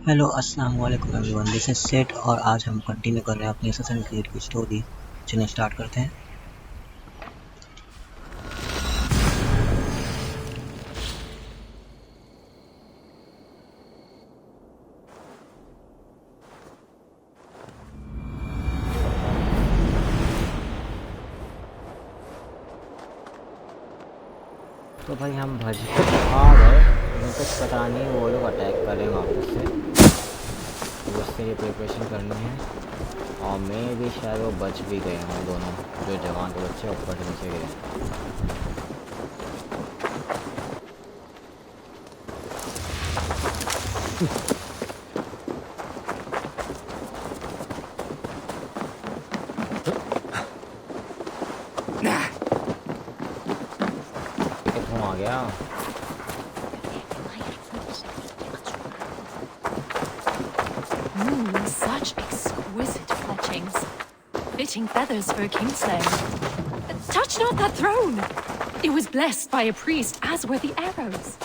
Hello अस्सलाम वालेकुम everyone, this is set और आज हम कंटिन्यू कर रहे हैं अपनी असैसिन क्रीड की स्टोरी। चलिए स्टार्ट करते हैं। तो भाई हम भज आ गए, कुछ पता नहीं वो लोग अटैक करेंगे वापस से, तो उसके लिए प्रिपरेशन करनी है। और मैं भी शायद वो बच भी गए हैं दोनों जो जवान के बच्चे ऊपर से नीचे गए। कितों आ गया? Such exquisite fletchings. Fitting feathers for a kingslayer. Touch not that throne! It was blessed by a priest, as were the arrows.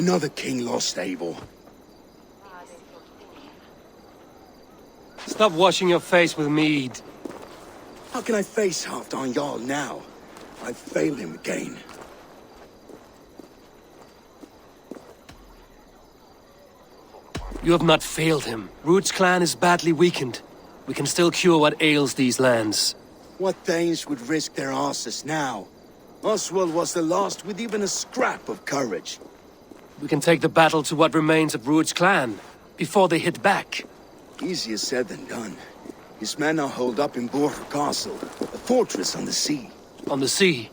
Another king lost, Abel. Stop washing your face with mead. How can I face Halfdan Jarl now? I fail him again. You have not failed him. Ruud's clan is badly weakened. We can still cure what ails these lands. What Danes would risk their asses now? Oswald was the last with even a scrap of courage. We can take the battle to what remains of Ruud's clan, before they hit back. Easier said than done. His men are holed up in Borg Castle, a fortress on the sea. On the sea?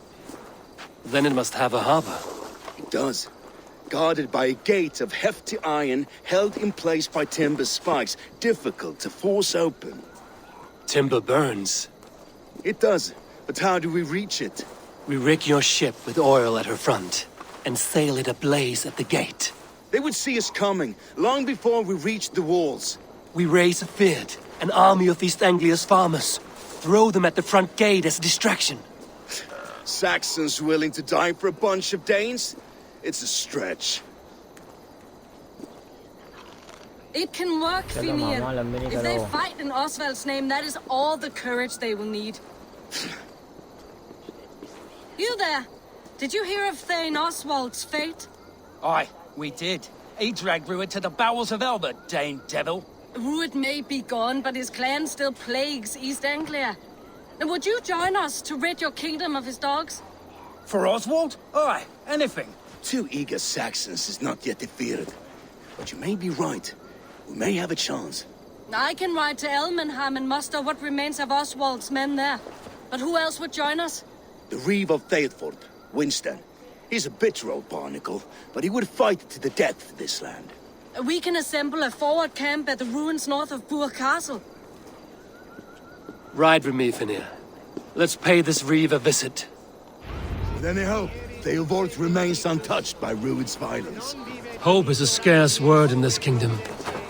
Then it must have a harbor. It does. Guarded by a gate of hefty iron, held in place by timber spikes, difficult to force open. Timber burns. It does, but how do we reach it? We rig your ship with oil at her front, and sail it ablaze at the gate. They would see us coming, long before we reached the walls. We raise a Fyrd, an army of East Anglia's farmers. Throw them at the front gate as a distraction. Saxons willing to die for a bunch of Danes? It's a stretch. It can work, Finian. If they fight in Oswald's name, that is all the courage they will need. You there! Did you hear of Thane Oswald's fate? Aye, we did. He dragged Ruud to the bowels of Elba, Dane devil. Ruud may be gone, but his clan still plagues East Anglia. Now, would you join us to rid your kingdom of his dogs? For Oswald? Aye, anything. 2 eager Saxons is not yet defeated. But you may be right. We may have a chance. I can ride to Elmenham and muster what remains of Oswald's men there. But who else would join us? The Reeve of Thetford, Winston. He's a bitter old barnacle, but he would fight to the death for this land. We can assemble a forward camp at the ruins north of Burg Castle. Ride with me, Finir. Let's pay this Reeve a visit. With any hope, Thetford remains untouched by Ruud's violence. Hope is a scarce word in this kingdom.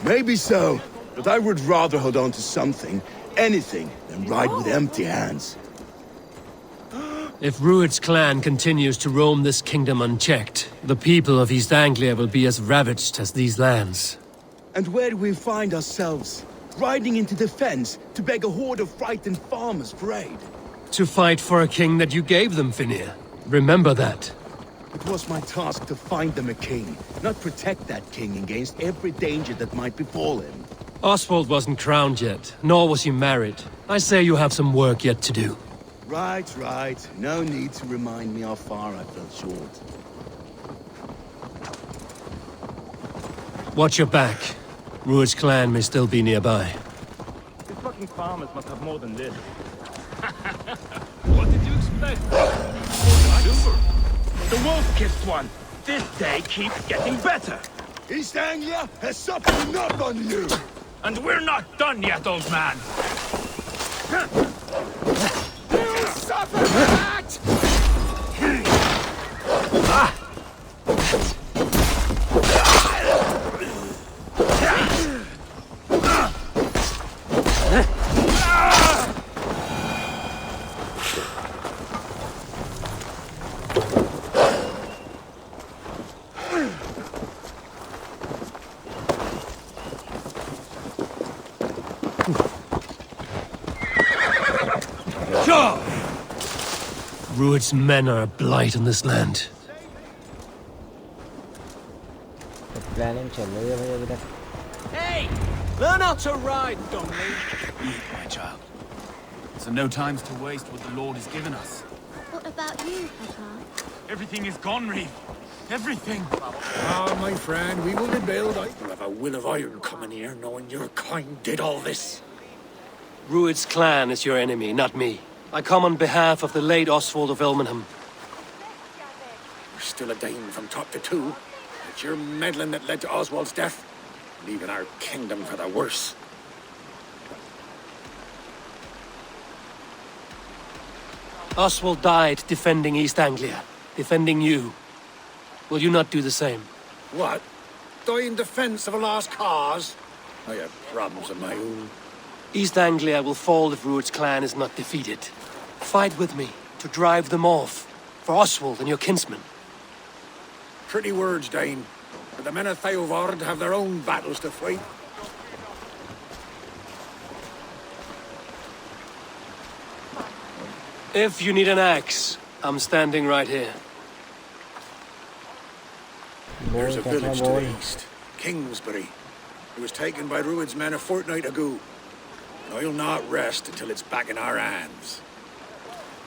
Maybe so, but I would rather hold on to something, anything, than ride with empty hands. If Ruud's clan continues to roam this kingdom unchecked, the people of East Anglia will be as ravaged as these lands. And where do we find ourselves? Riding into the fens to beg a horde of frightened farmers for aid? To fight for a king that you gave them, Finir. Remember that. It was my task to find them a king, not protect that king against every danger that might befall him. Oswald wasn't crowned yet, nor was he married. I say you have some work yet to do. Right. No need to remind me how far I fell short. Watch your back. Ruud's clan may still be nearby. These fucking farmers must have more than this. What did you expect? Super. The wolf-kissed one. This day keeps getting better. East Anglia has something up on you! And we're not done yet, old man. You suffer that! Ruud's men are a blight on this land. तो planning चल रही है भाई अभी तक. Hey! Learn how to ride, Dominic. Eat, my child. So no time's to waste what the Lord has given us. What about you, Papa? Everything is gone, Reeve. Everything. Ah, my friend, we will rebuild. I have a will of iron coming here, knowing your kind did all this. Ruud's clan is your enemy, not me. I come on behalf of the late Oswald of Elmenham. We're still a dame from top to two. It's your meddling that led to Oswald's death, leaving our kingdom for the worse. Oswald died defending East Anglia, defending you. Will you not do the same? What? Die in defense of a lost cause? I have problems of my own. East Anglia will fall if Ruud's clan is not defeated. Fight with me to drive them off, for Oswald and your kinsmen. Pretty words, Dane. But the men of Theovard have their own battles to fight. If you need an axe, I'm standing right here. There's a village to the east, Kingsbury. It was taken by Ruud's men a fortnight ago. And I'll not rest until it's back in our hands.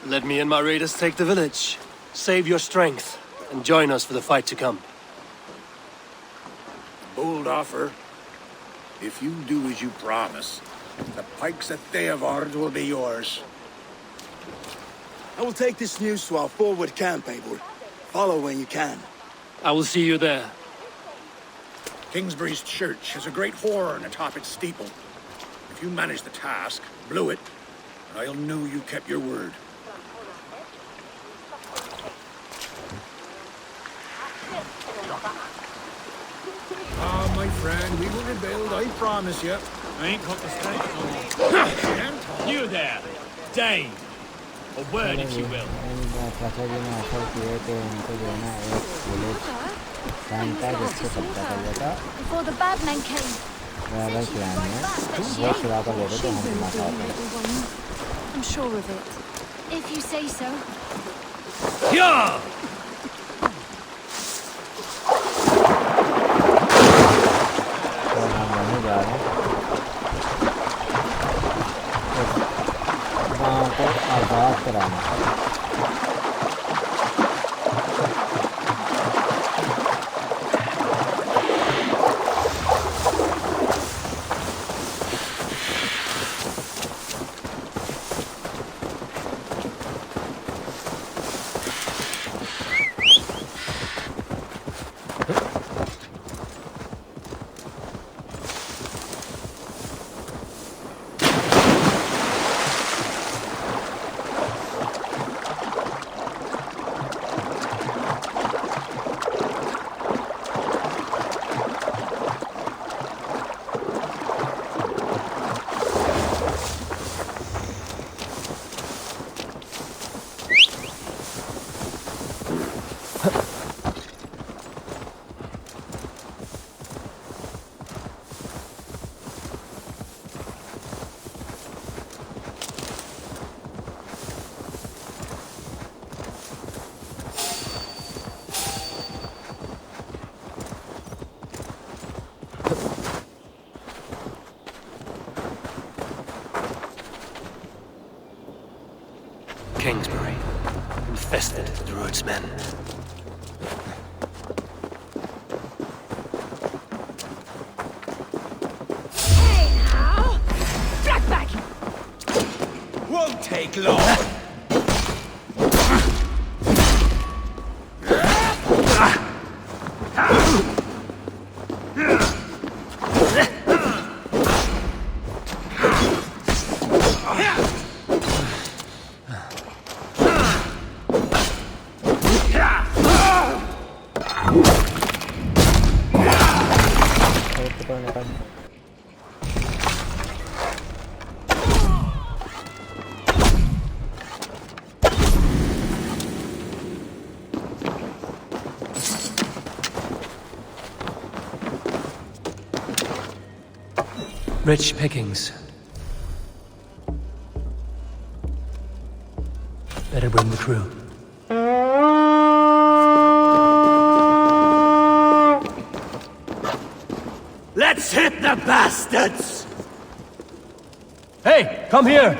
Let me and my raiders take the village. Save your strength, and join us for the fight to come. Bold offer. If you do as you promise, the pikes at Theovard will be yours. I will take this news to our forward camp, Eivor. Follow when you can. I will see you there. Kingsbury's church has a great horn atop its steeple. If you manage the task, blow it, and I'll know you kept your word. Ah, my friend, we will rebuild, I promise you. I ain't got the strength. You there, Dane. A word, if you will. चाचा जी ने offer किए थे उनको जो है ना एक village Santa जिसको कब्जा कर लिया था. Before the bad men came. वाला प्लान है. वो शुरा कर लेते तो हम मार पाते. I'm sure of it. If you say so. Yeah! और हम वहीं जा रहे हैं. वहाँ को आज़ाद कराना. Kingsbury, infested with Ruud's men. won't take long. Rich pickings. Better bring the crew. Let's hit the bastards! Hey, come here!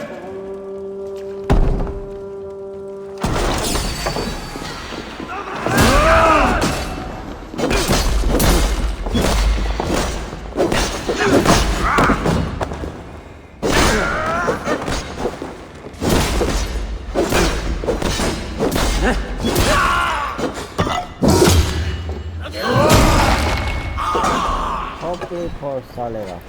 CORSAIR.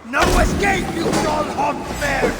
No escape, you dog-hog bear!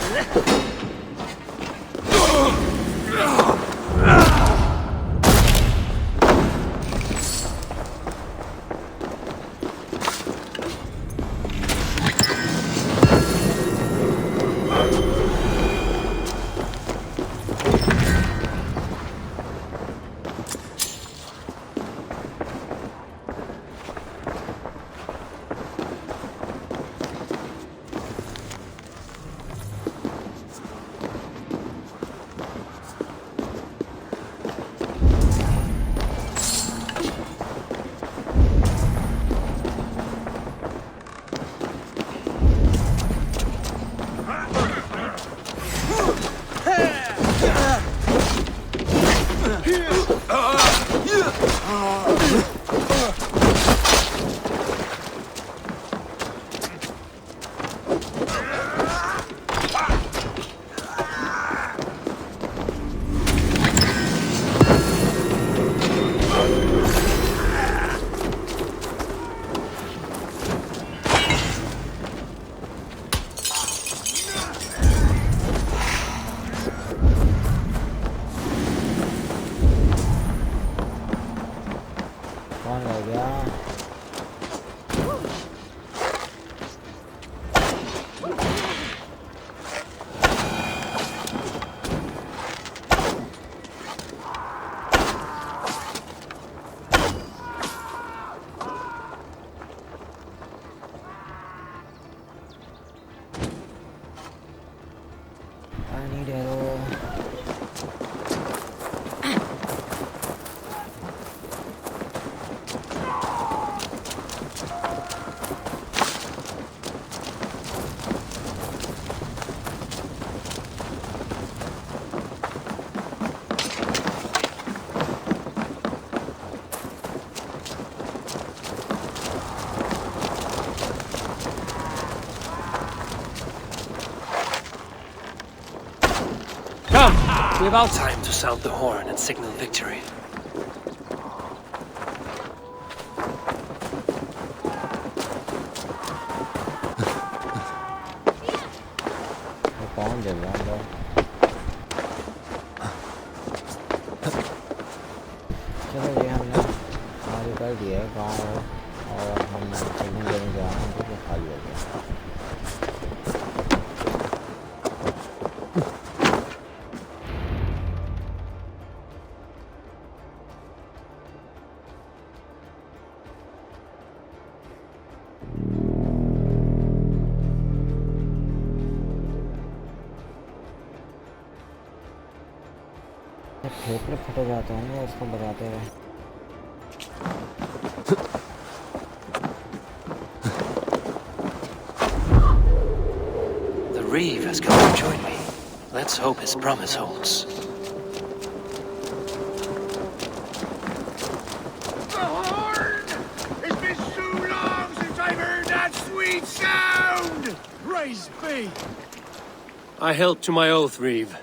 We have time to sound the horn and signal victory. चलो ये हमने खाली कर दिया है गाँव और हम सिग्नल देने जा रहे हैं तो ये खाली हो गया। खोपड़े फटे जाते हैं ना उसको बजाते हुए। The Reeve has come to join me. Let's hope his promise holds. The horn! It's been so long since I've heard that sweet sound! Praise be! I held to my oath, Reeve.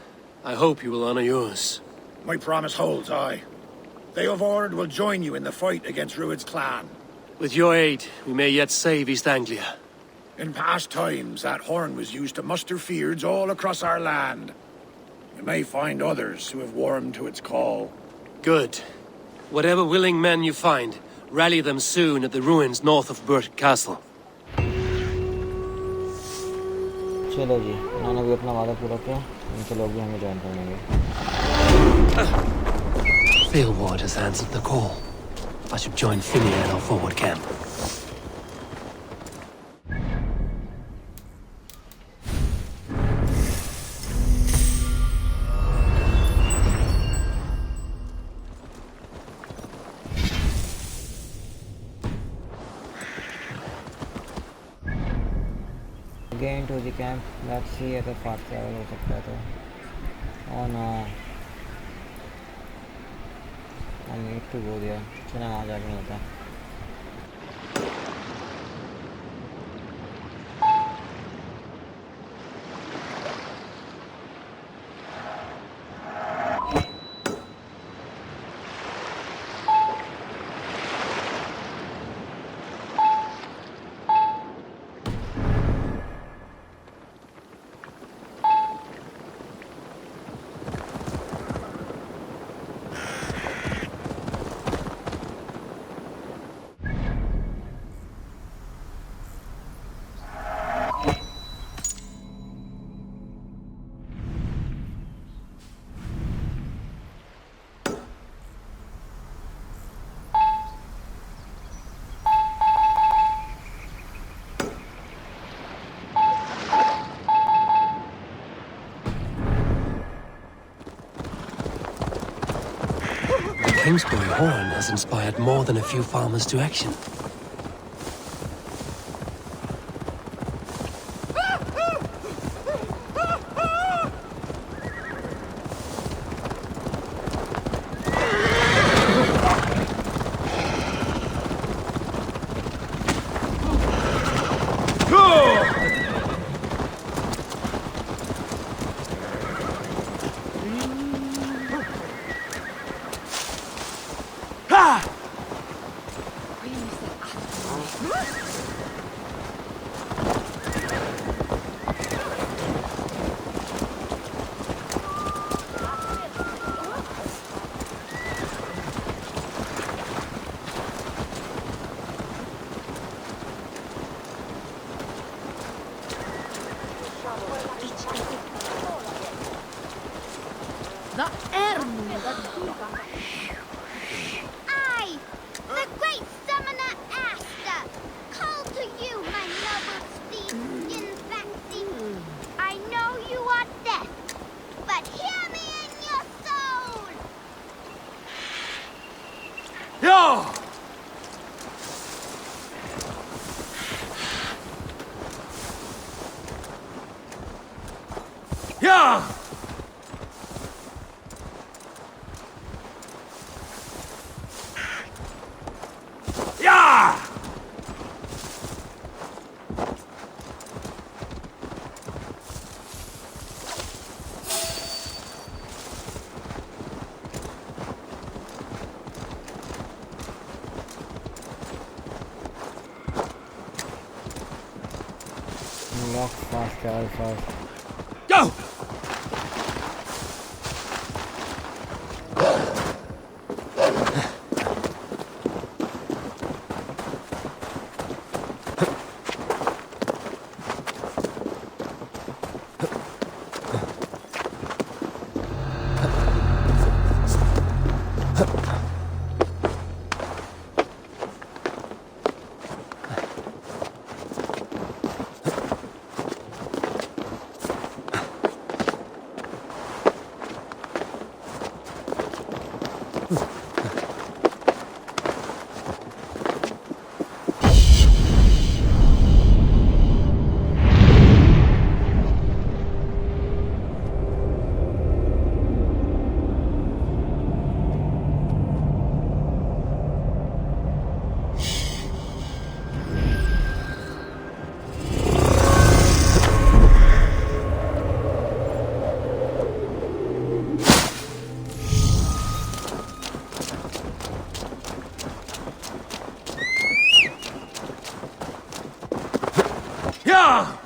I hope you will honor yours. My promise holds, aye. They of Ord will join you in the fight against Rued's clan. With your aid, we may yet save East Anglia. In past times, that horn was used to muster fyrds all across our land. You may find others who have warmed to its call. Good. Whatever willing men you find, rally them soon at the ruins north of Burt Castle. चलो जी, उन्होंने भी अपना वादा पूरा किया, इनके लोग भी हमें ज्वाइन करेंगे। Field Ward has answered the call. I should join Finney at our forward camp. Again to the camp. Let's see अगर fast travel हो सकता है तो। Oh no. I need to go there. चलो वहाँ जाके मिलता है। Kingsbury horn has inspired more than a few farmers to action. The Erm! I, the great summoner Asta, call to you, my noble steed, in fancy. I know you are deaf, but hear me in your soul! Yeah! Yeah! Yeah! Walk fast, travel fast. Go! Yeah!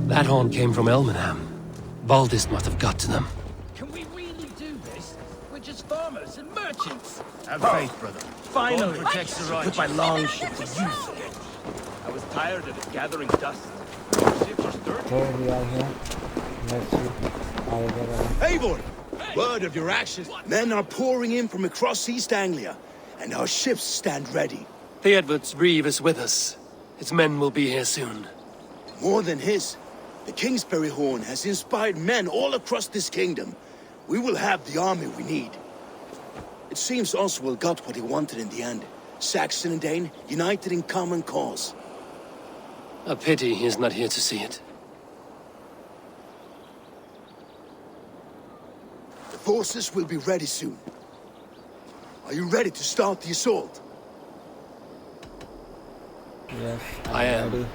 That horn came from Elmenham. Baldist must have got to them. Can we really do this? We're just farmers and merchants. Have faith, brother. Finally, God protects the put right. my longship to use again. I was tired of it gathering dust. Ships are sturdy. Okay, we are here. Let's see. Eivor! Word of your actions. Men are pouring in from across East Anglia, and our ships stand ready. Theodward's reeve is with us. His men will be here soon. More than his, the Kingsbury Horn has inspired men all across this kingdom. We will have the army we need. It seems Oswald got what he wanted in the end. Saxon and Dane united in common cause. A pity he is not here to see it. The forces will be ready soon. Are you ready to start the assault? Yes, I am. ready.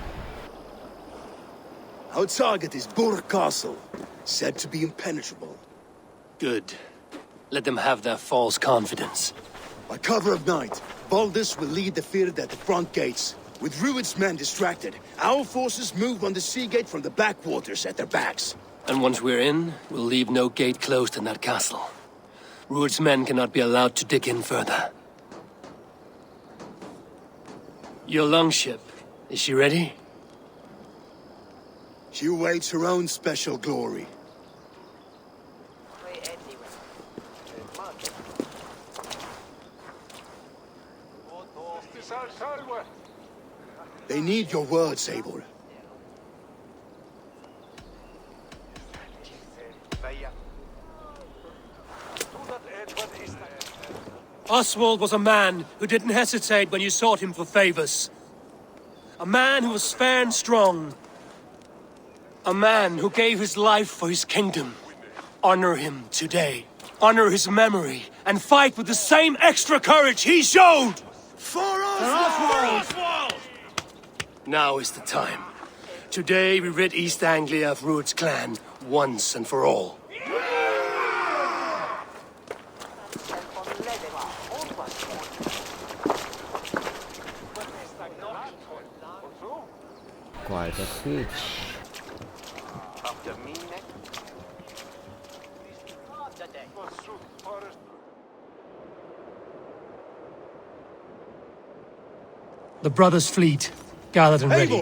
Our target is Burg Castle, said to be impenetrable. Good. Let them have their false confidence. By cover of night, Baldus will lead the field at the front gates. With Rued's men distracted, our forces move on the sea gate from the backwaters at their backs. And once we're in, we'll leave no gate closed in that castle. Rued's men cannot be allowed to dig in further. Your longship, is she ready? She awaits her own special glory. They need your words, Eivor. Oswald was a man who didn't hesitate when you sought him for favors. A man who was fair and strong. A man who gave his life for his kingdom. Honor him today. Honor his memory, and fight with the same extra courage he showed! For Oswald! Now is the time. Today we rid East Anglia of Rued's clan, once and for all. Quite a speech. The brothers' fleet, gathered and ready.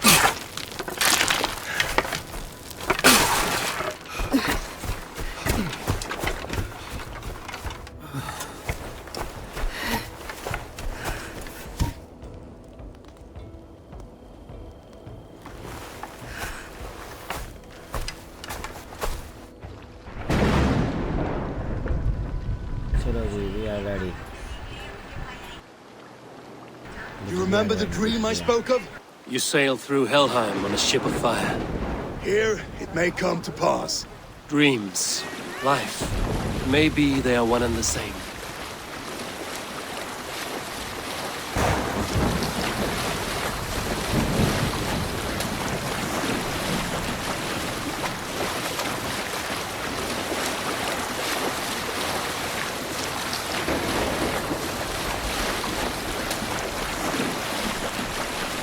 We are ready. You remember the dream I spoke of? You sailed through Helheim on a ship of fire. Here, it may come to pass. Dreams, life, maybe they are one and the same.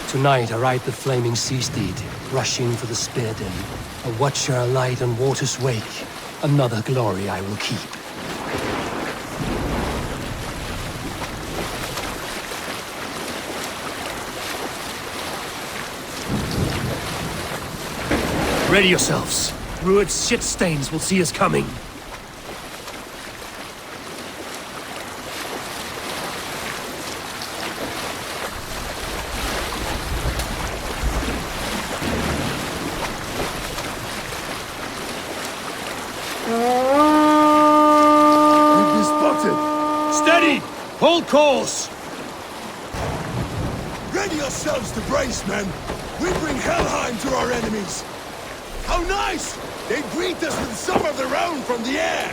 Tonight I ride the flaming sea steed, rushing for the spear den. A watcher alight on water's wake. Another glory I will keep. Ready yourselves. Rued's shit stains will see us coming. Hold course! Ready yourselves to brace, men! We bring Helheim to our enemies! How nice! They greet us with some of their own from the air!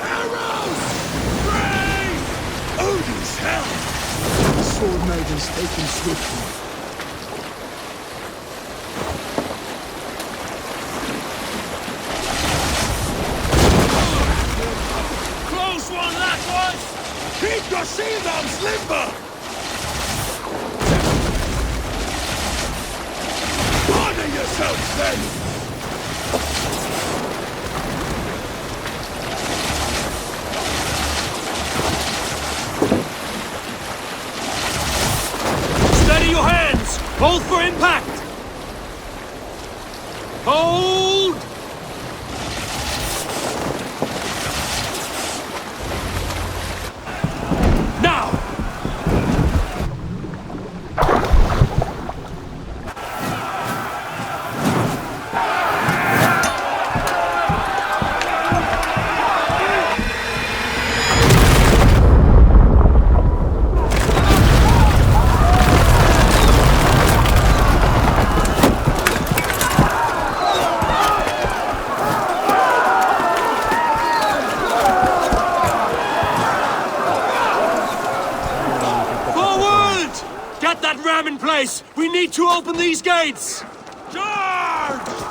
Arrows! Brace! Odin's hell! The sword maidens taken swiftly. your shield arms limber! Honor yourselves, then! Steady your hands! Hold for impact! Hold! Now! In place! We need to open these gates! Charge!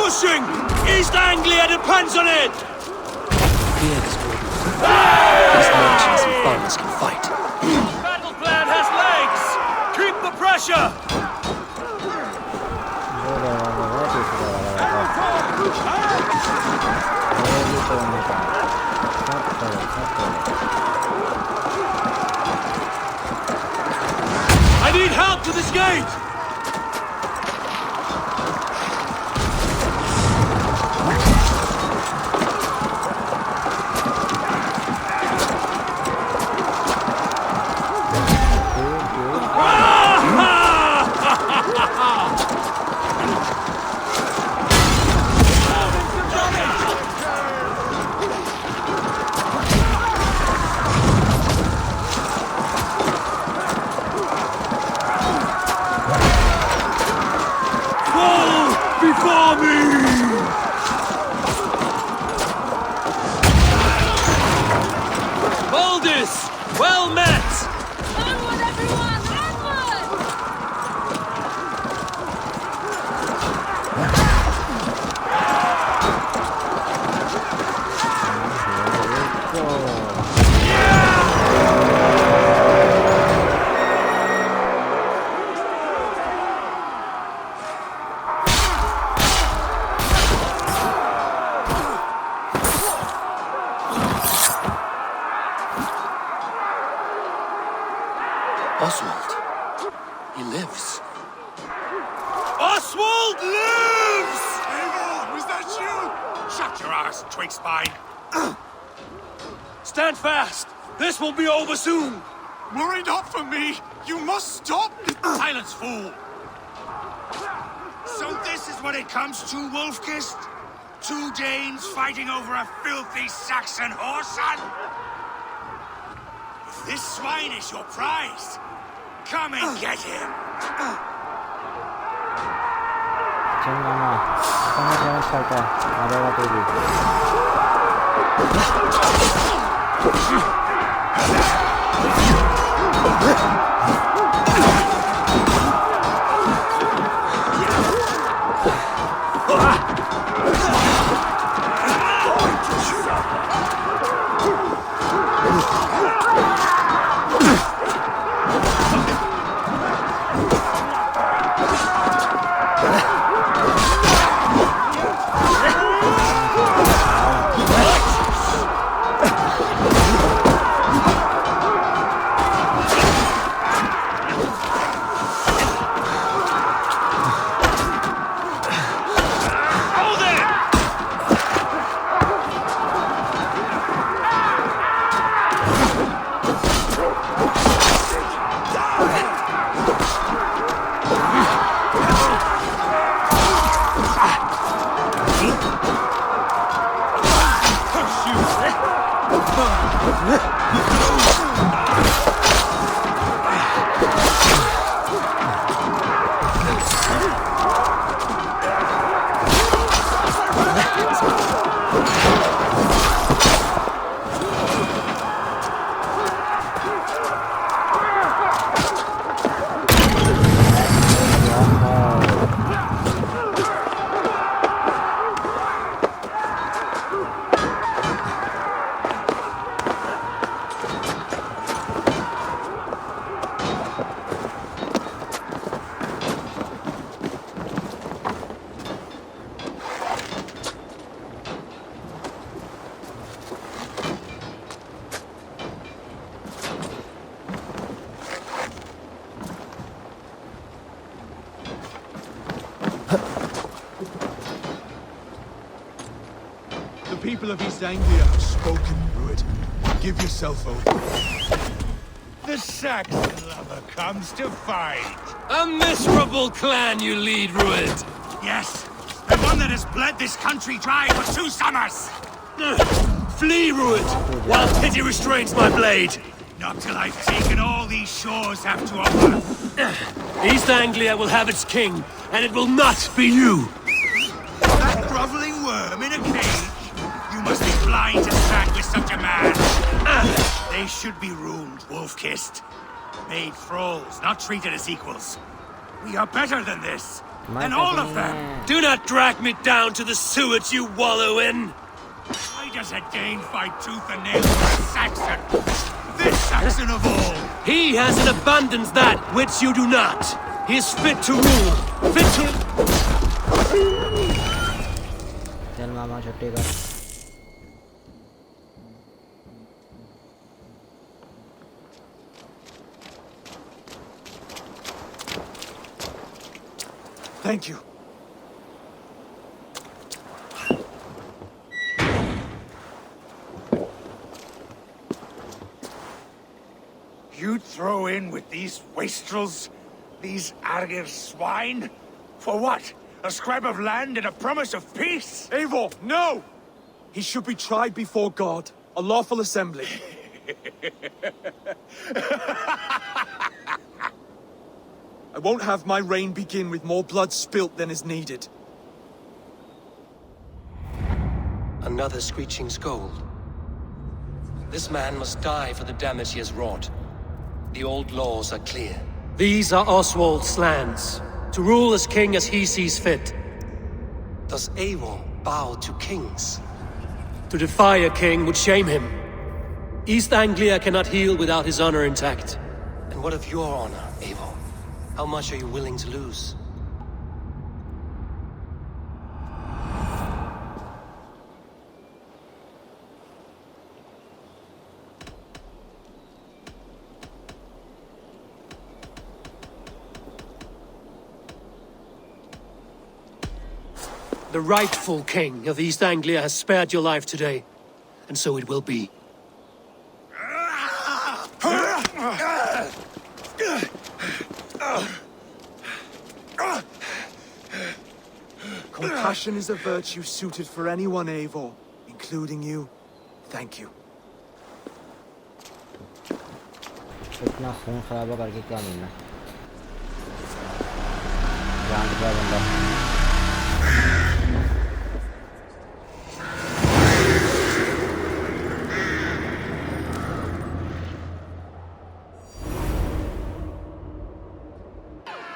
pushing! East Anglia depends on it! Fear this Urdu. These merchants and foreigners can fight. Battle plan has legs! Keep the pressure! I need help to this gate! before me! Baldus! Well met! Onward, everyone! Onward! Oswald. He lives. Oswald lives! Eivor, was that you? Shut your arse, twig spine. Stand fast! This will be over soon! Worry not for me. You must stop. Silence, fool! So this is what it comes to, Wolf-Kissed? 2 Danes fighting over a filthy Saxon whoreson? If this swine is your prize, come and get him! चल मामा कहाँ जाना चाहता है मरेगा तू भी The people of East Anglia have spoken, Druid. Give yourself over. The Saxon lover comes to fight. A miserable clan you lead, Rued. Yes, the one that has bled this country dry for 2 summers. Flee, Rued, while pity restrains my blade. Not till I've taken all these shores have to offer. East Anglia will have its king, and it will not be you. That groveling worm in a cage? You must be blind to stand with such a man. They should be ruined, Wolf-Kissed. Made thralls, not treated as equals. We are better than this. And all of them. Do not drag me down to the sewage you wallow in. Why does a Dane fight tooth and nail for a Saxon? This Saxon of all. He has in abundance that which you do not. He is fit to rule. Fit to... चल मामा छुट्टी कर Thank you. You throw in with these wastrels? These Argir swine? For what? A scrap of land and a promise of peace? Eivor, no! He should be tried before God, a lawful assembly. I won't have my reign begin with more blood spilt than is needed. Another screeching scold. This man must die for the damage he has wrought. The old laws are clear. These are Oswald's lands, to rule as king as he sees fit. Does Eivor bow to kings? To defy a king would shame him. East Anglia cannot heal without his honor intact. And what of your honor, Eivor? How much are you willing to lose? The rightful king of East Anglia has spared your life today, and so it will be. Compassion is a virtue suited for anyone, Eivor, including you. Thank you. इतना खून खराबा करके क्या मिलना? जान का बंदा।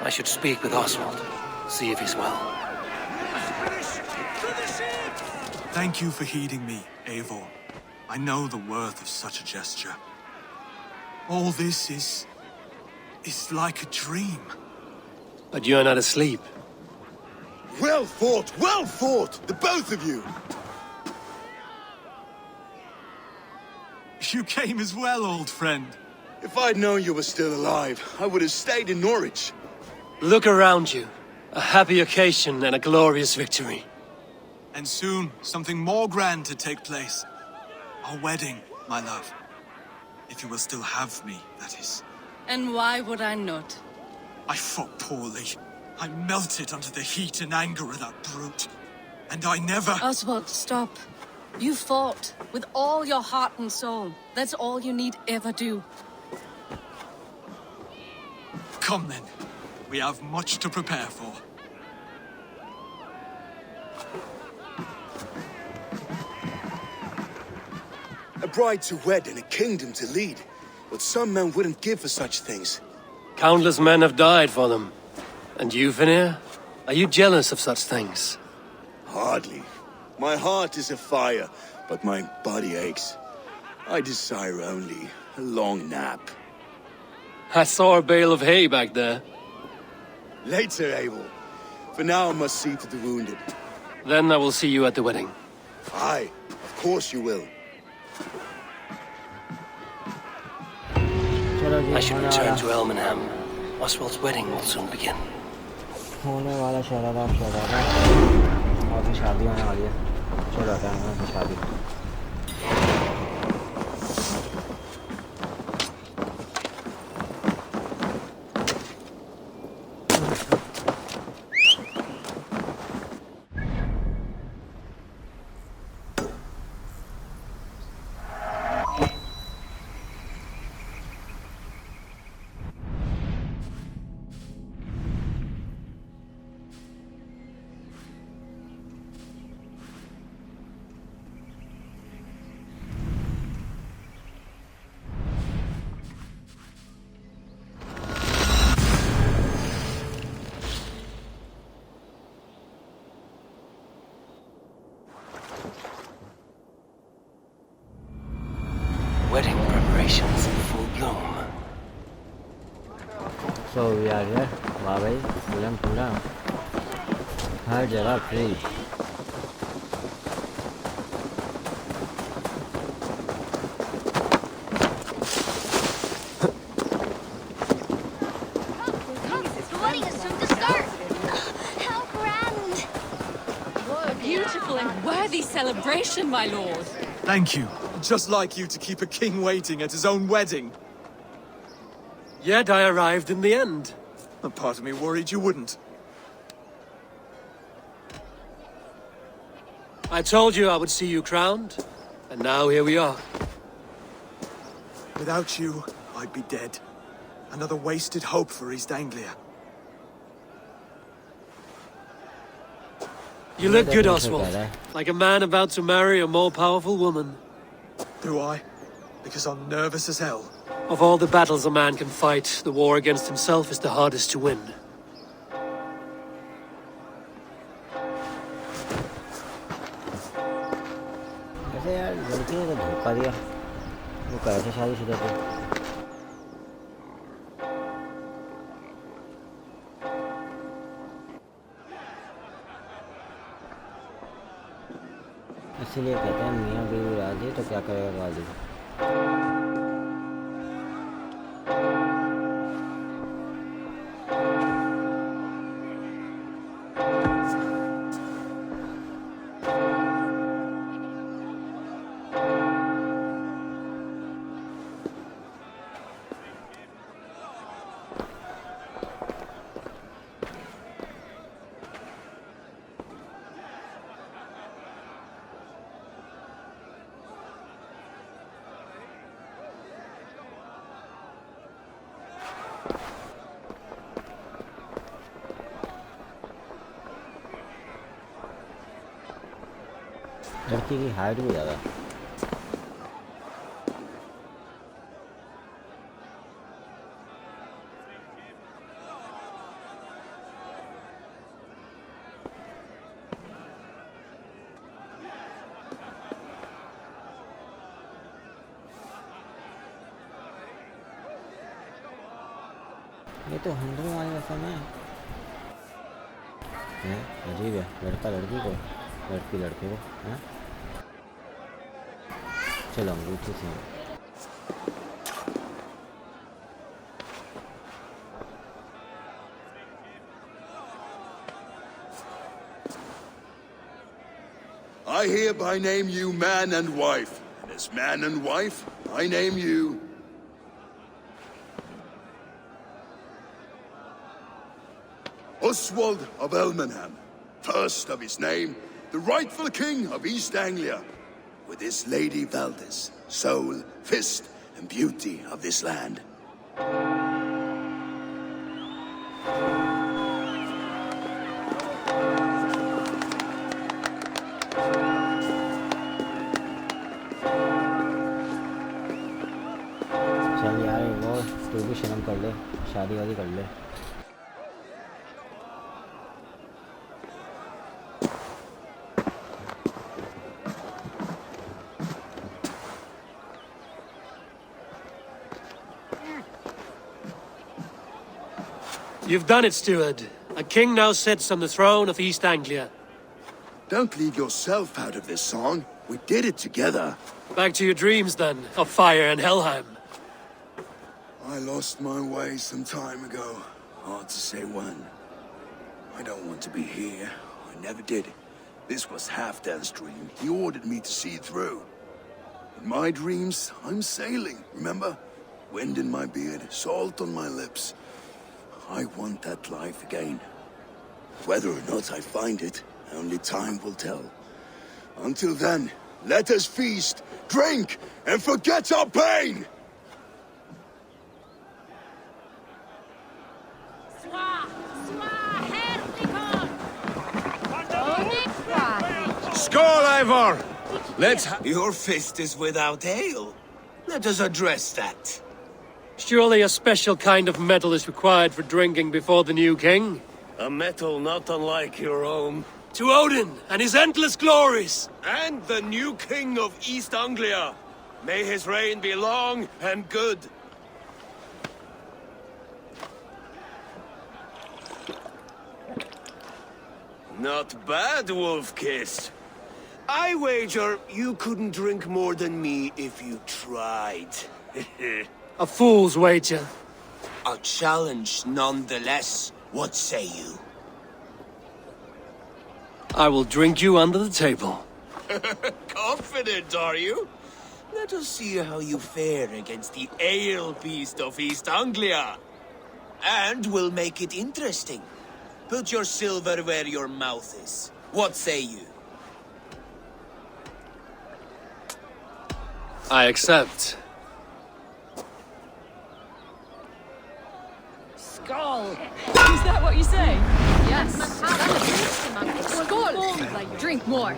I should speak with Oswald, see if he's well. Thank you for heeding me, Eivor. I know the worth of such a gesture. All this is like a dream. But you're not asleep. Well fought, the both of you! You came as well, old friend. If I'd known you were still alive, I would have stayed in Norwich. Look around you. A happy occasion and a glorious victory. And soon, something more grand to take place. Our wedding, my love. If you will still have me, that is. And why would I not? I fought poorly. I melted under the heat and anger of that brute. And I never... Oswald, stop. You fought with all your heart and soul. That's all you need ever do. Come then. We have much to prepare for. A bride to wed and a kingdom to lead. What some men wouldn't give for such things. Countless men have died for them. And you, Vanir? Are you jealous of such things? Hardly. My heart is afire, but my body aches. I desire only a long nap. I saw a bale of hay back there. Later, Abel. For now, I must see to the wounded. Then I will see you at the wedding. Aye, of course you will. I should return to Elmenham. Oswald's wedding will soon begin. होने वाला शराब अभी शादी होने वाली है। चलो आते हैं शादी। Wedding preparations in full bloom. So we are here. वाह भाई, पूरा पूरा हर जगह free. The wedding is soon to start. How grand! A beautiful and worthy celebration, my lord. Thank you. Just like you to keep a king waiting at his own wedding. Yet I arrived in the end. A part of me worried you wouldn't. I told you I would see you crowned, and now here we are. Without you, I'd be dead. Another wasted hope for East Anglia. You look good, Oswald. Like a man about to marry a more powerful woman. Do I? Because I'm nervous as hell. Of all the battles a man can fight, the war against himself is the hardest to win. ऐसे यार लड़की ने तो धोखा दिया वो कह रहे थे शादीशुदा थे इसीलिए कहते हैं मियाँ बीवी राजी तो क्या करेगा गाजी लड़की की हाइट भी ज़्यादा ये तो हिंदू वाली रस्म है अजीब है लड़का लड़की को लड़की लड़के को हैं चलो अंगूठी से I hereby name you man and wife, and as man and wife, I name you Oswald of Elmenham, first of his name, the rightful king of East Anglia, with his lady Valdis, soul, fist, and beauty of this land. चल यार वो तू भी शर्म कर ले शादी वादी कर ले You've done it, steward. A king now sits on the throne of East Anglia. Don't leave yourself out of this song. We did it together. Back to your dreams, then, of fire and Helheim. I lost my way some time ago. Hard to say when. I don't want to be here. I never did. This was Halfdan's dream. He ordered me to see it through. In my dreams, I'm sailing, remember? Wind in my beard, salt on my lips. I want that life again. Whether or not I find it, only time will tell. Until then, let us feast, drink, and forget our pain! Skål, Ivor! Your fist is without ale. Let us address that. Surely a special kind of metal is required for drinking before the new king? A metal not unlike your own. To Odin and his endless glories! And the new king of East Anglia. May his reign be long and good. Not bad, Wolf-Kissed. I wager you couldn't drink more than me if you tried. A fool's wager. A challenge nonetheless. What say you? I will drink you under the table. Confident, are you? Let us see how you fare against the ale beast of East Anglia. And we'll make it interesting. Put your silver where your mouth is. What say you? I accept. Skull! Is that what you say? Yes. Skull! Drink more.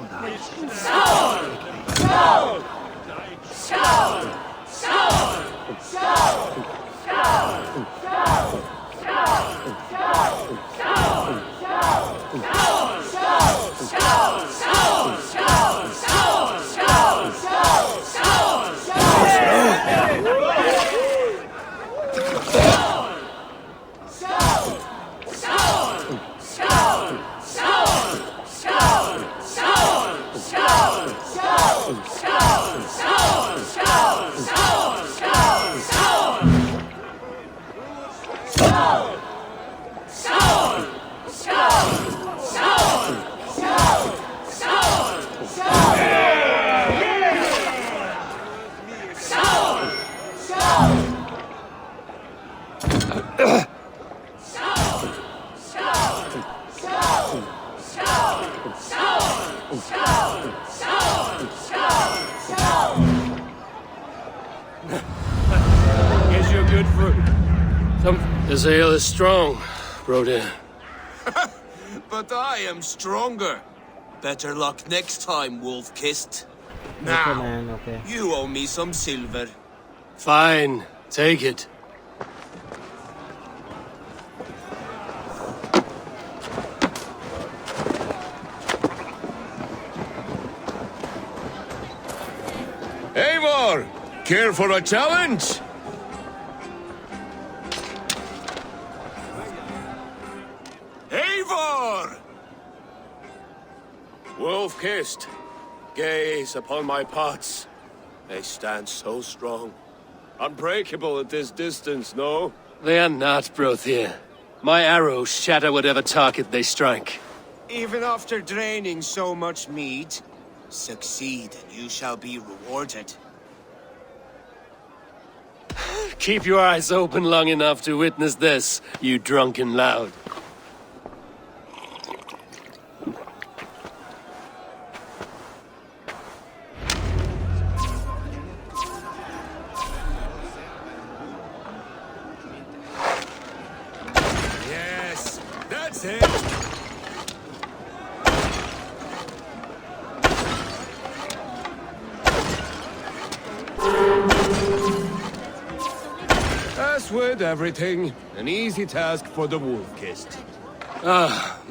Guess you're good for... This ale is strong, Brody. But I am stronger. Better luck next time, Wolf-Kissed. Okay, Now, man, okay. you owe me some silver. Fine, take it. Eivor, care for a challenge? Eivor! Wolf-Kissed, gaze upon my pots. They stand so strong. Unbreakable at this distance, no? They are not, Brothier. My arrows shatter whatever target they strike. Even after draining so much mead, succeed and you shall be rewarded. Keep your eyes open long enough to witness this, you drunken loud. Yes, that's it. As with everything, an easy task for the Wolf-Kissed.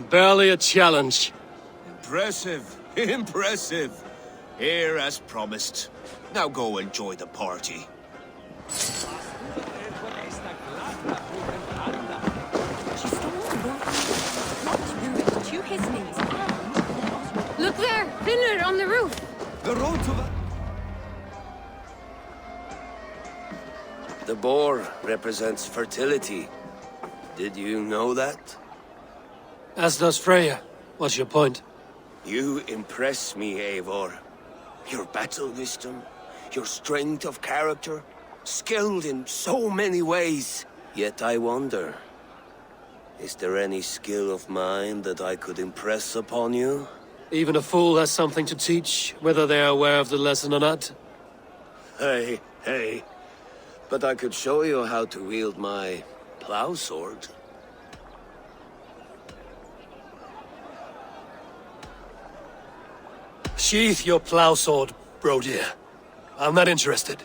Barely a challenge. Impressive, impressive. Here as promised. Now go enjoy the party. Look there! Thinner on the roof! The road to... The boar represents fertility. Did you know that? As does Freya. What's your point? You impress me, Eivor. Your battle wisdom, your strength of character, skilled in so many ways. Yet I wonder, is there any skill of mine that I could impress upon you? Even a fool has something to teach, whether they are aware of the lesson or not. Hey, hey. But I could show you how to wield my plow sword. Sheath your plow sword, Brody. I'm not interested.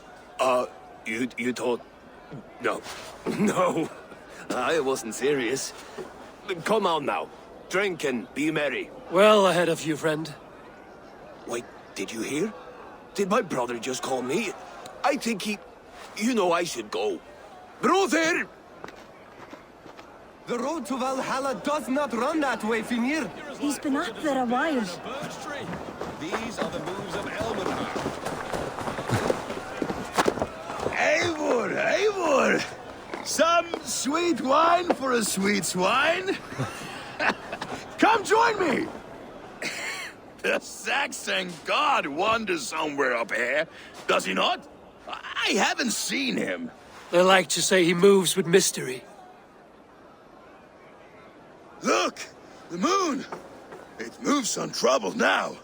You thought... No. No. I wasn't serious. Come on now. Drink and be merry. Well ahead of you, friend. Wait, did you hear? Did my brother just call me? I think he... You know I should go. Brother! The road to Valhalla does not run that way, Finir. He's been up there a while. These are the moves of Elmenhar. Eivor, Eivor! Some sweet wine for a sweet swine? Come join me! The Saxon god wanders somewhere up here, does he not? I haven't seen him. They like to say he moves with mystery. Look! The moon! It moves untroubled now.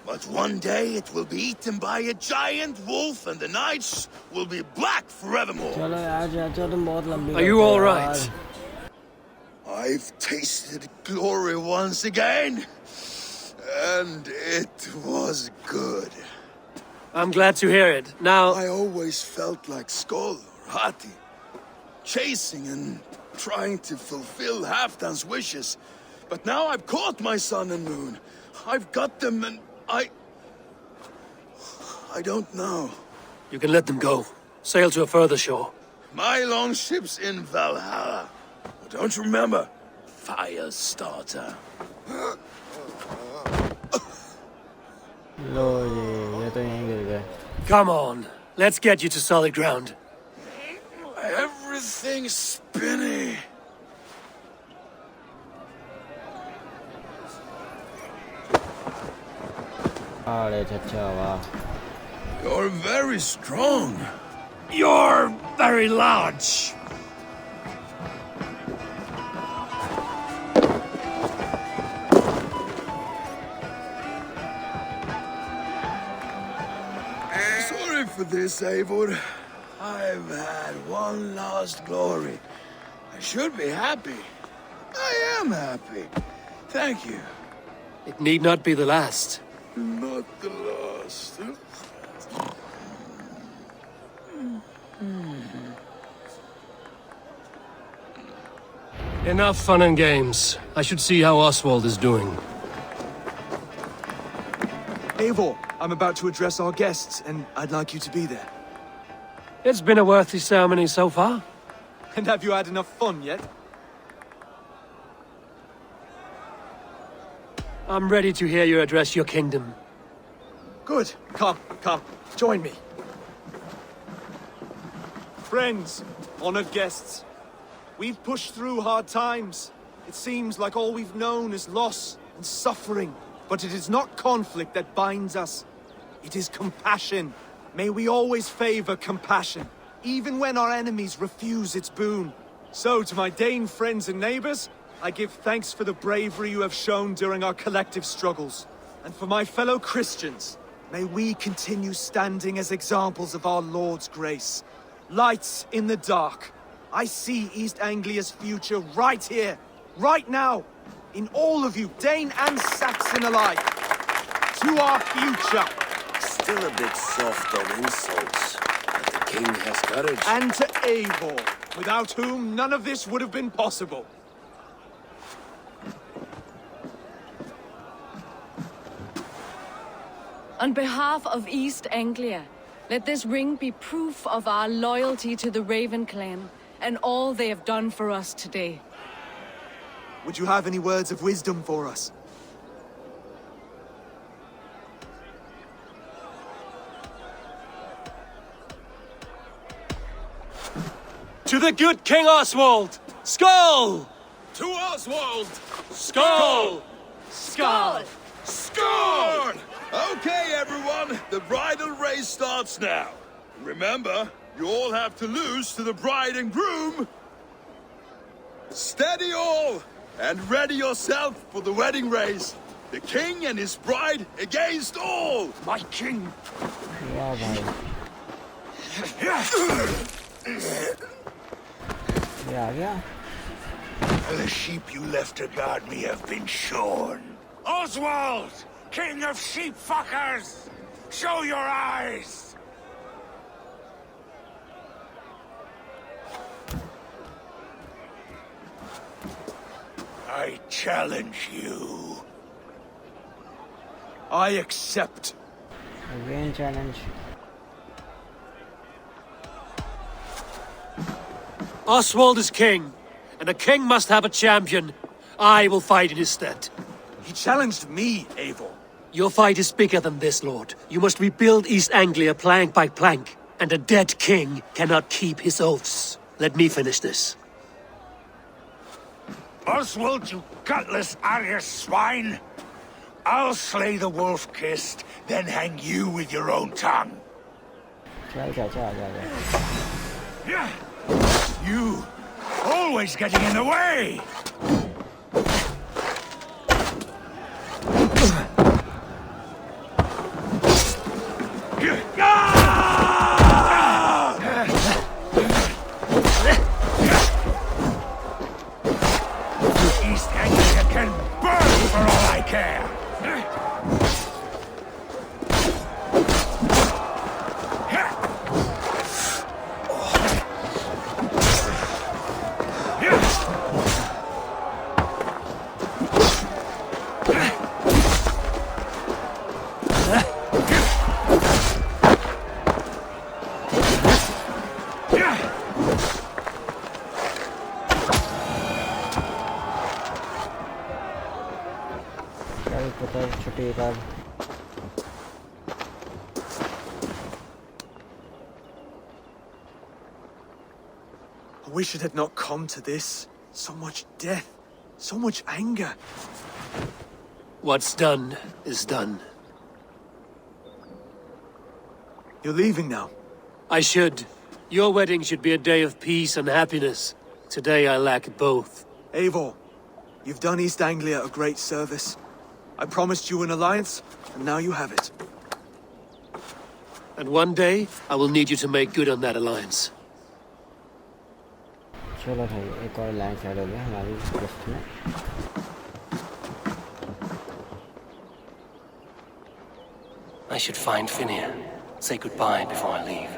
But one day it will be eaten by a giant wolf and the nights will be black forevermore. Are you all right? I've tasted glory once again. And it was good. I'm glad to hear it. Now... I always felt like Skoll or Hati, chasing and trying to fulfill Halfdan's wishes. But now I've caught my sun and moon. I've got them and I don't know. You can let them go. Sail to a further shore. My longship's in Valhalla. Don't you remember? Firestarter. Come on. Let's get you to solid ground. Everything's spinny. You're very strong. You're very large. Sorry for this, Eivor. I've had one last glory. I should be happy. I am happy. Thank you. It need not be the last. Not the last. Enough fun and games. I should see how Oswald is doing. Eivor, I'm about to address our guests, and I'd like you to be there. It's been a worthy ceremony so far. And have you had enough fun yet? I'm ready to hear you address your kingdom. Good. Come, join me. Friends, honored guests, we've pushed through hard times. It seems like all we've known is loss and suffering. But it is not conflict that binds us. It is compassion. May we always favor compassion, even when our enemies refuse its boon. So, to my Dane friends and neighbors, I give thanks for the bravery you have shown during our collective struggles. And for my fellow Christians, may we continue standing as examples of our Lord's grace. Lights in the dark. I see East Anglia's future right here, right now, in all of you, Dane and Saxon alike. To our future. Still a bit soft on insults, but the king has courage. And to Eivor, without whom none of this would have been possible. On behalf of East Anglia, let this ring be proof of our loyalty to the Raven clan and all they have done for us today. Would you have any words of wisdom for us? To the good King Oswald! Skull! To Oswald! Skull! Skull! Score! Okay, everyone, the bridal race starts now. Remember, you all have to lose to the bride and groom. Steady all, and ready yourself for the wedding race. The king and his bride against all. My king. The sheep you left to guard me have been shorn. Oswald! King of sheep fuckers! Show your eyes! I challenge you. I accept. Again challenge. Oswald is king, and a king must have a champion. I will fight in his stead. He challenged me, Eivor. Your fight is bigger than this, Lord. You must rebuild East Anglia plank by plank, and a dead king cannot keep his oaths. Let me finish this. Oswald, you gutless Arya swine! I'll slay the wolf-kissed, then hang you with your own tongue. You, always getting in the way! East Anglia can burn for all I care! Optical. I wish it had not come to this. So much death, so much anger. What's done is done. You're leaving now. I should. Your wedding should be a day of peace and happiness. Today I lack both. Eivor, you've done East Anglia a great service. I promised you an alliance, and now you have it. And one day, I will need you to make good on that alliance. चलो भाई एक और line add हो गया हमारी list में. I should find Finia. Say goodbye before I leave.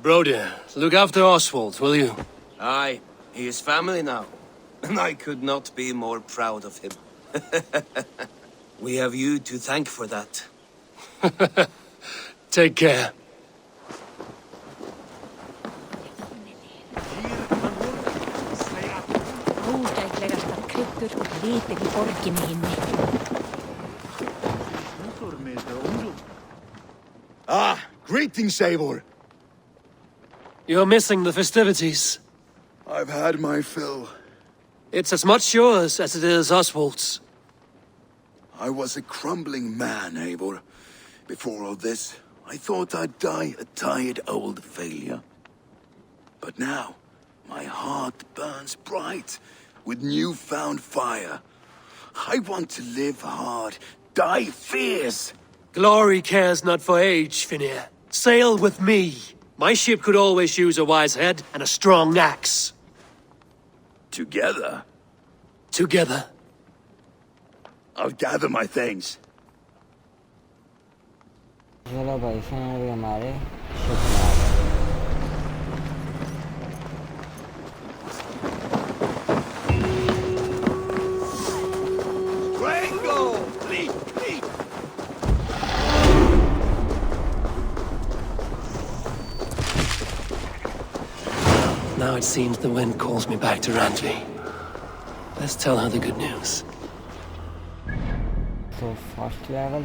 Broder, look after Oswald, will you? Aye, he is family now, and I could not be more proud of him. We have you to thank for that. Take care. Ah, greetings, Eivor. You're missing the festivities. I've had my fill. It's as much yours as it is Oswald's. I was a crumbling man, Eivor. Before all this, I thought I'd die a tired old failure. But now, my heart burns bright with newfound fire. I want to live hard, die fierce. Glory cares not for age, Finia. Sail with me. My ship could always use a wise head and a strong axe. Together? Together. I'll gather my things. चलो भाई finally हमारे ship में आ गए. Now it seems the wind calls me back to Randvi. Let's tell her the good news. So first level.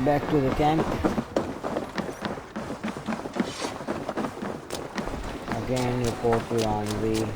Back to the camp. Again, report to Randvi.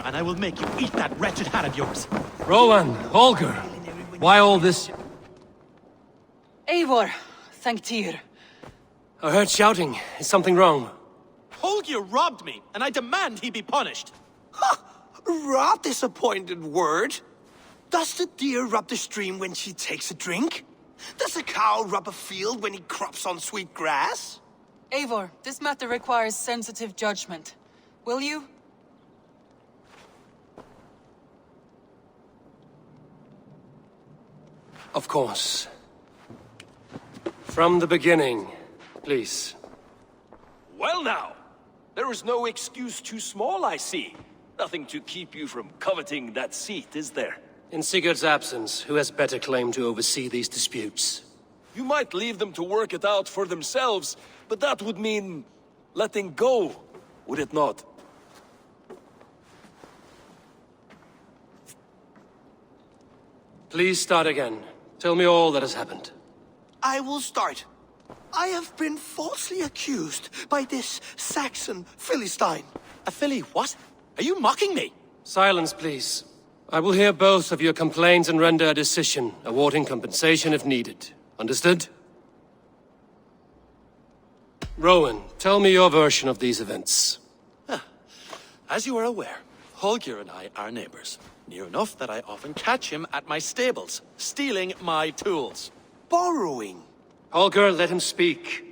And I will make you eat that wretched hat of yours. Roland, Holger, why all this? Eivor, thank Tyr. I heard shouting. Is something wrong? Holger robbed me, and I demand he be punished. Rot disappointed word. Does the deer rub the stream when she takes a drink? Does the cow rub a field when he crops on sweet grass? Eivor, this matter requires sensitive judgment. Will you? Of course. From the beginning, please. Well now, there is no excuse too small, I see. Nothing to keep you from coveting that seat, is there? In Sigurd's absence, who has better claim to oversee these disputes? You might leave them to work it out for themselves, but that would mean letting go, would it not? Please start again. Tell me all that has happened. I will start. I have been falsely accused by this Saxon Philistine. A Philly what? Are you mocking me? Silence, please. I will hear both of your complaints and render a decision, awarding compensation if needed. Understood? Rowan, tell me your version of these events. As you are aware, Holger and I are neighbors. Near enough that I often catch him at my stables, stealing my tools. Borrowing. Holger, let him speak.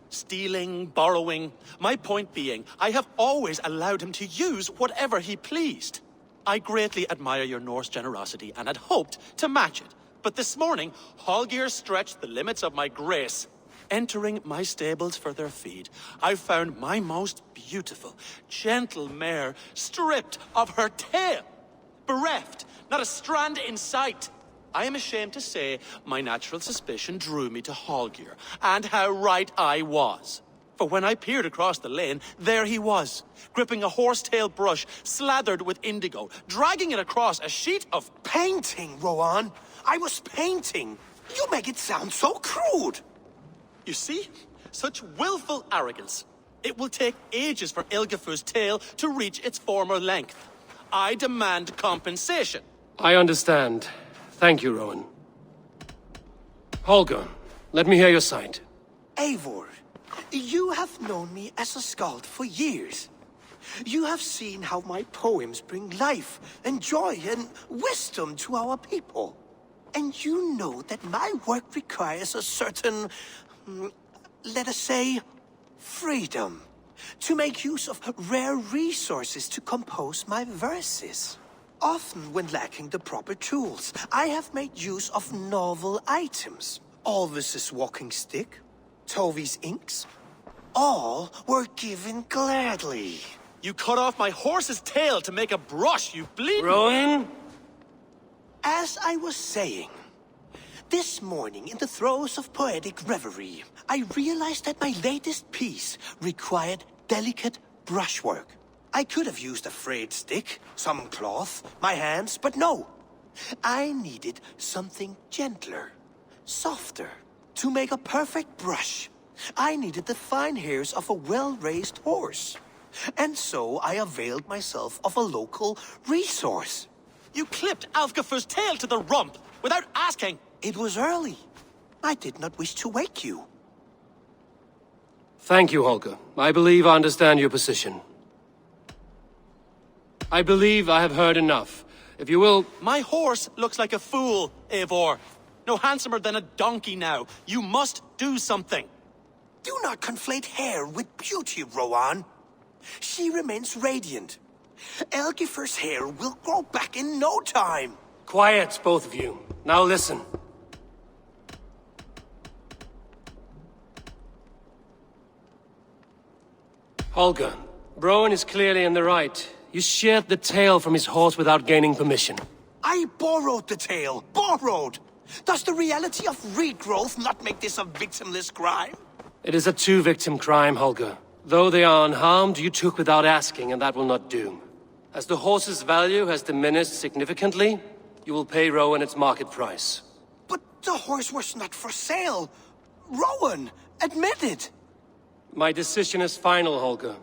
Stealing, borrowing. My point being, I have always allowed him to use whatever he pleased. I greatly admire your Norse generosity and had hoped to match it. But this morning, Holger stretched the limits of my grace. Entering my stables for their feed, I found my most beautiful, gentle mare stripped of her tail. Bereft, not a strand in sight. I am ashamed to say my natural suspicion drew me to Holger, and how right I was. For when I peered across the lane, there he was, gripping a horsetail brush slathered with indigo, dragging it across a sheet of painting, Rowan. I was painting. You make it sound so crude. You see? Such willful arrogance. It will take ages for Ilgafur's tail to reach its former length. I demand compensation. I understand. Thank you, Rowan. Holger, let me hear your side. Eivor, you have known me as a skald for years. You have seen how my poems bring life and joy and wisdom to our people. And you know that my work requires a certain, let us say, freedom. To make use of rare resources to compose my verses. Often when lacking the proper tools, I have made use of novel items. Alvis's walking stick, Tovi's inks. All were given gladly. You cut off my horse's tail to make a brush, you bleed. Rowan? As I was saying, this morning in the throes of poetic reverie, I realized that my latest piece required delicate brushwork. I could have used a frayed stick, some cloth, my hands, but no. I needed something gentler, softer. To make a perfect brush, I needed the fine hairs of a well-raised horse. And so I availed myself of a local resource. You clipped Alfgafur's tail to the rump, without asking. It was early. I did not wish to wake you. Thank you, Holger. I believe I understand your position. I believe I have heard enough. If you will... My horse looks like a fool, Eivor. No handsomer than a donkey now. You must do something. Do not conflate hair with beauty, Rowan. She remains radiant. Elgifur's hair will grow back in no time. Quiet, both of you. Now listen. Holger, Rowan is clearly in the right. You sheared the tail from his horse without gaining permission. I borrowed the tail. Borrowed! Does the reality of regrowth not make this a victimless crime? It is a two-victim crime, Holger. Though they are unharmed, you took without asking, and that will not do. As the horse's value has diminished significantly, you will pay Rowan its market price. But the horse was not for sale. Rowan, admit it. My decision is final, Holger.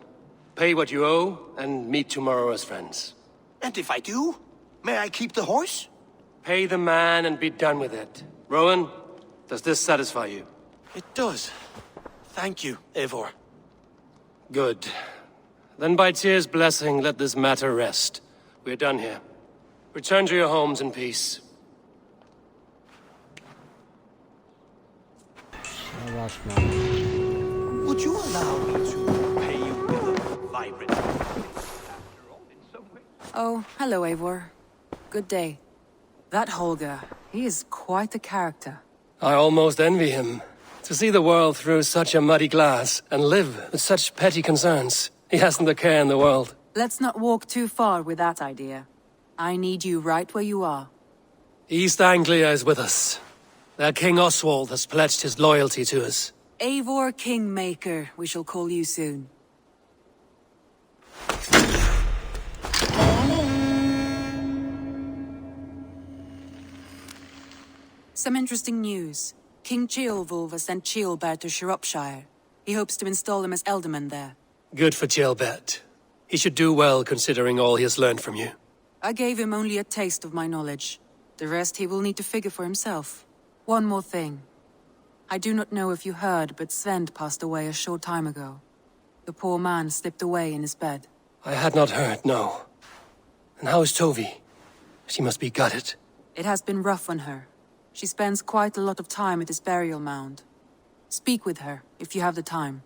Pay what you owe, and meet tomorrow as friends. And if I do, may I keep the horse? Pay the man and be done with it. Rowan, does this satisfy you? It does. Thank you, Eivor. Good. Then by Tyr's blessing, let this matter rest. We're done here. Return to your homes in peace. Would you allow me to pay you with a vibrant... Oh, hello, Eivor. Good day. That Holger, he is quite the character. I almost envy him. To see the world through such a muddy glass, and live with such petty concerns. He hasn't a care in the world. Let's not walk too far with that idea. I need you right where you are. East Anglia is with us. Their King Oswald has pledged his loyalty to us. Eivor Kingmaker, we shall call you soon. Some interesting news. King Ceolwulf has sent Ceolbert to Shropshire. He hopes to install him as Elderman there. Good for Ceolbert. He should do well considering all he has learned from you. I gave him only a taste of my knowledge. The rest he will need to figure for himself. One more thing. I do not know if you heard, but Svend passed away a short time ago. The poor man slipped away in his bed. I had not heard, no. And how is Tovi? She must be gutted. It has been rough on her. She spends quite a lot of time at his burial mound. Speak with her, if you have the time.